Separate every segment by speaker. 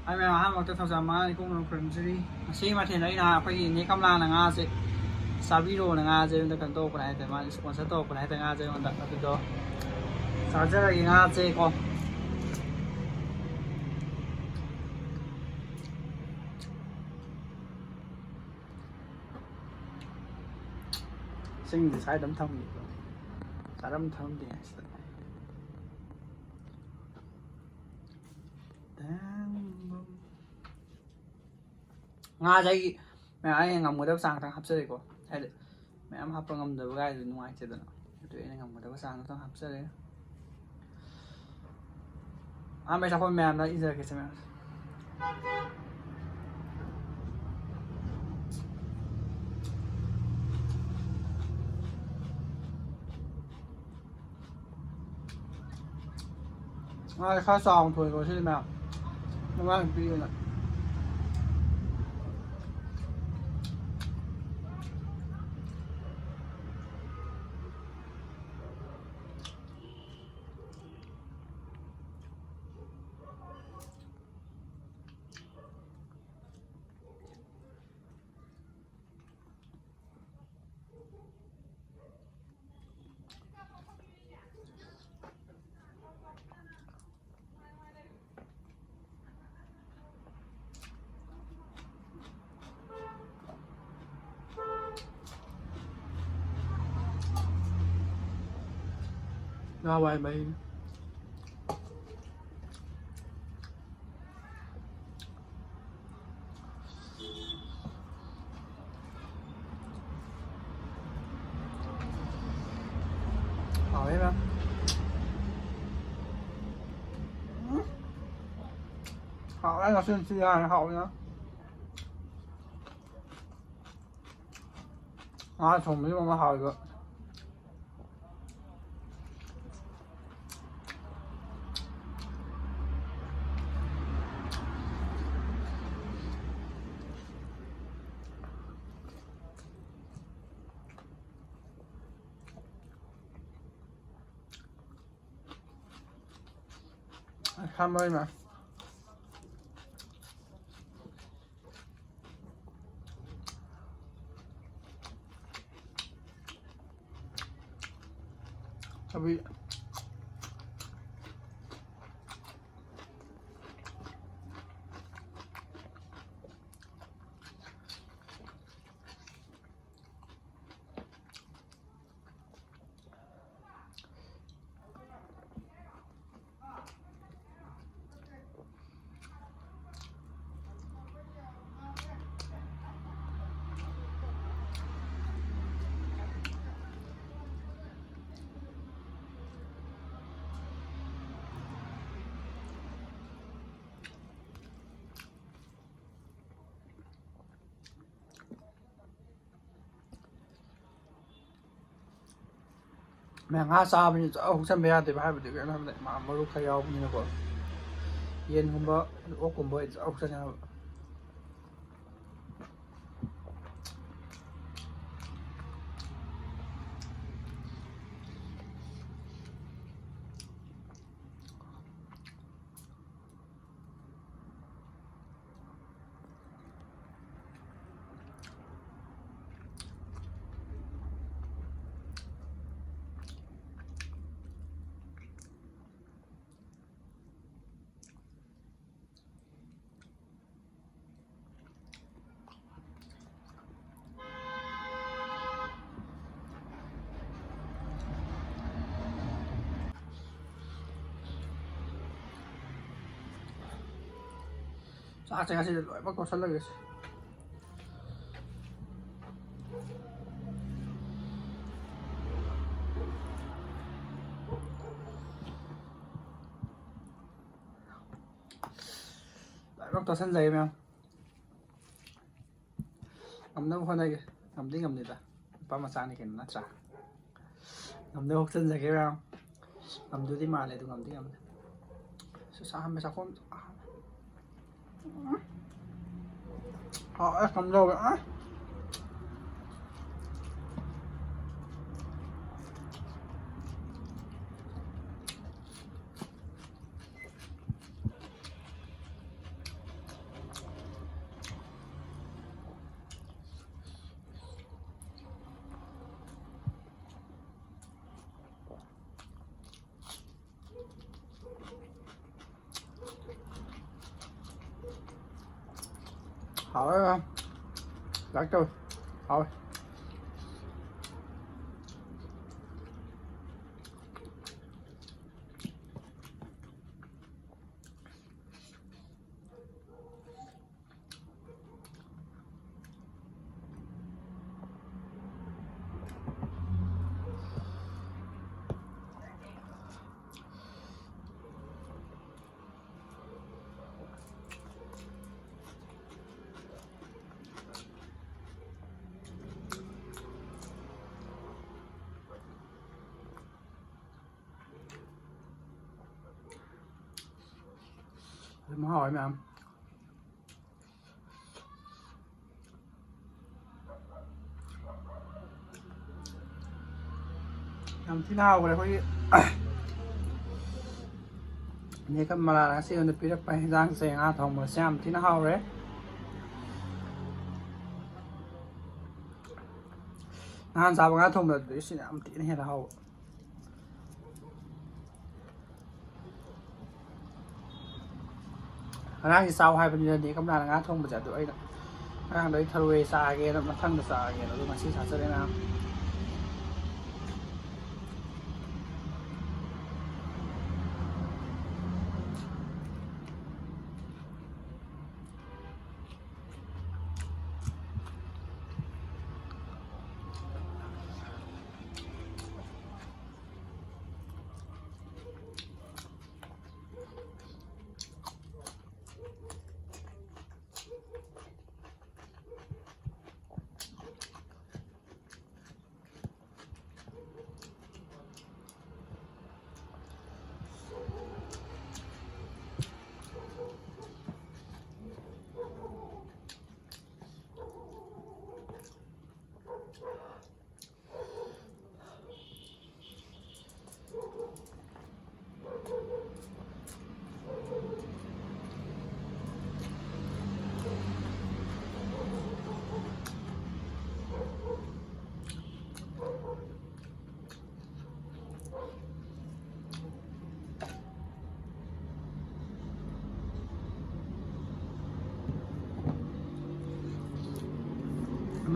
Speaker 1: Hai mẹ hai một thằng già má cũng là phần gì sĩ mà thì đấy là phải nhìn cam la là nga sẽ Sabiro là nga chơi được cần tô cái này thì mà sponsor tô cái này thì nga chơi còn đặt được đó sao chơi là nga chơi con sinh thì sai đấm thông gì sai đấm thông thì nga chơi mẹ anh ngầm người đâu sang thằng hấp chơi của hay đấy mẹ em hấp ngầm đầu gai rồi ngoài chơi được tụi anh ngầm người đâu sang thằng hấp chơi đấy mẹ sao con mẹ em đã ít giờ cái xem khá sòng thôi có chứ nào nó mang đi rồi ra ngoài mày hỏi em họ anh là xuyên xuyên họ nhá chồng mấy mà hỏi rồi tham ơi mà bị mẹ nga sao bây giờ ông xem bây thì phải được cái làm này mà lúc khai ông như nào yên không có ốc cũng vậy ông xem nào saya kasih dulu apa kosan lagi guys lại bác tao sân giày mèo ngầm đâu con đây kìa ngầm đi ta ba mà sang này kìa nó trả ngầm đâu sân giày cái mèo ngầm đưa đi mà lại tụi ngầm đi ngầm sao mà sao con họ cầm đâu vậy hỏi không đặt tôi hỏi mà hỏi mà làm thế nào rồi thôiนี่ก็มาแล้วสิวันนี้พี่จะไปย่างเสียงอาทองมาแซมที่น่าเฮาเลยงานสาวงานทองแบบนี้สินะมันที่นี่เราเฮาร้านที่สาวให้เป็นเดือนนี้กำลังงานทองมาจากด้วยนะร้านโดยทะเลสาเกนมาทั้งสาเกนเราดูมาชี้ชัดเลยนะ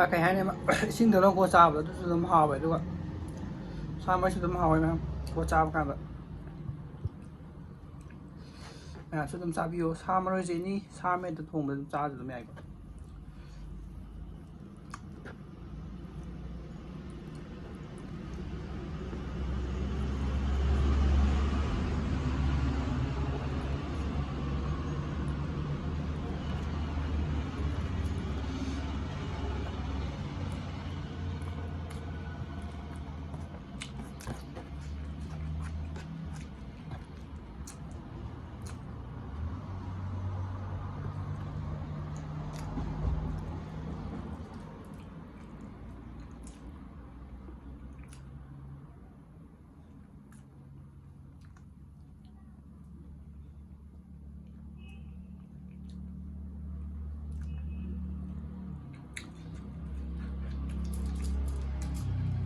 Speaker 1: mà cái hai này mà xin được đâu cô sao rồi tôi làm hò vậy đúng không sao mới xin làm hò vậy mà cô sao cả vậy à xin làm sao video sao mà rồi gì ní sao mới được thùng được sao được mày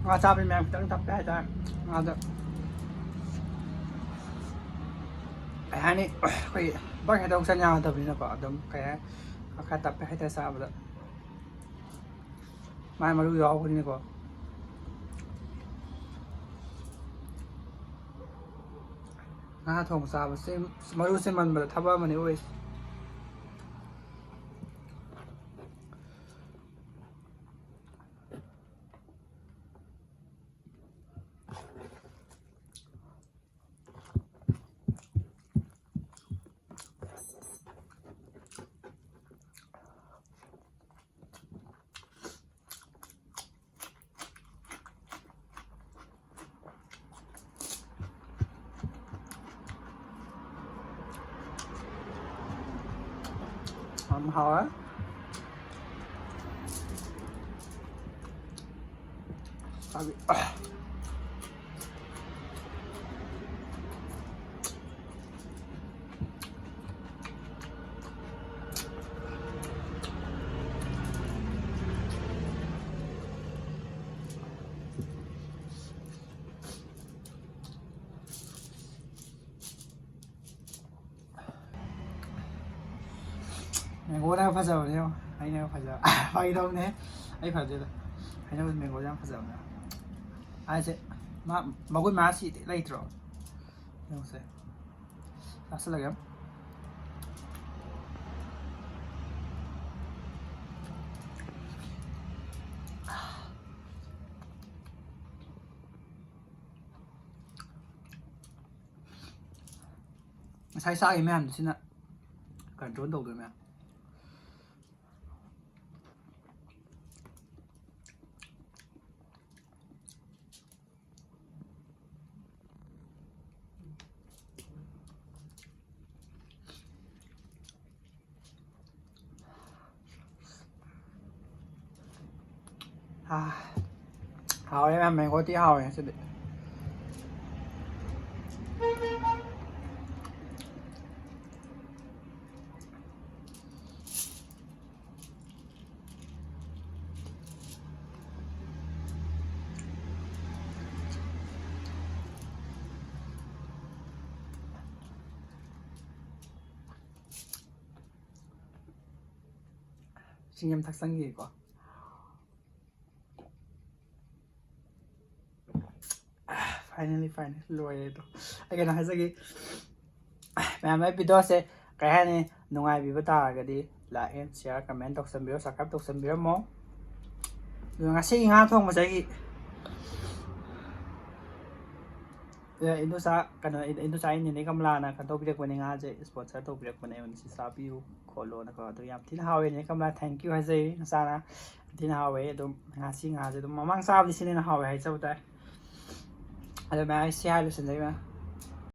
Speaker 1: ngà sao bên mẹ đang tập cái ra ngà được cái hai này cái bác cái đông sang nhà tập đi nó có đông cái tập cái hai tay sao vậy mai mà lưu gió cái này có ngà thòng sao mà xem mà lưu xem mình thắp vào mình ơi hỏi này cô đang phát giờ đấy không ꯑꯩꯅ ꯐꯖꯕ ꯐꯥꯒꯤꯗꯧꯅꯦ ꯑꯩ ꯐꯖꯗꯦꯗ ꯍꯩꯅꯧ ꯃꯦꯡꯒꯣꯁꯦ ꯌꯥꯝ ꯐꯖꯕꯅꯦ ꯍꯥꯏꯁꯦ ꯃꯒꯨꯟ ꯃꯥꯁꯤꯗꯤ ꯂꯩꯇ꯭ꯔꯣ ꯌꯦꯡꯉꯨꯁꯦ ꯆꯥꯁꯤꯜꯂꯒꯦ ꯉꯁꯥꯏ ꯆꯥꯈꯤ ꯃꯌꯥꯝꯁꯤꯅ ꯀꯟꯇ꯭ꯔꯣꯜ ꯇꯧꯗꯣꯏ ꯃꯌꯥꯝ hào đấy mà mình có tí hào này sẽ bị xin em thắc sang gì quá finally lùi rồi ai cái nói gì mẹ mấy video sẽ cái này nung ai bị bắt ta cái đi like share comment đọc xem video subscribe đọc xem video mong rồi ngay xin ha thông mà sẽ Indosa kano Indosa ini kamla na kanto bidak wani nga je sponsor to bidak wani on si sabi u kholo na ko to yam tin hawe ni kamla thank you ha je sana tin hawe dum nga si nga je dum mamang sab di sin na hawe hai chau ta ada mai si ha lu sin dai ma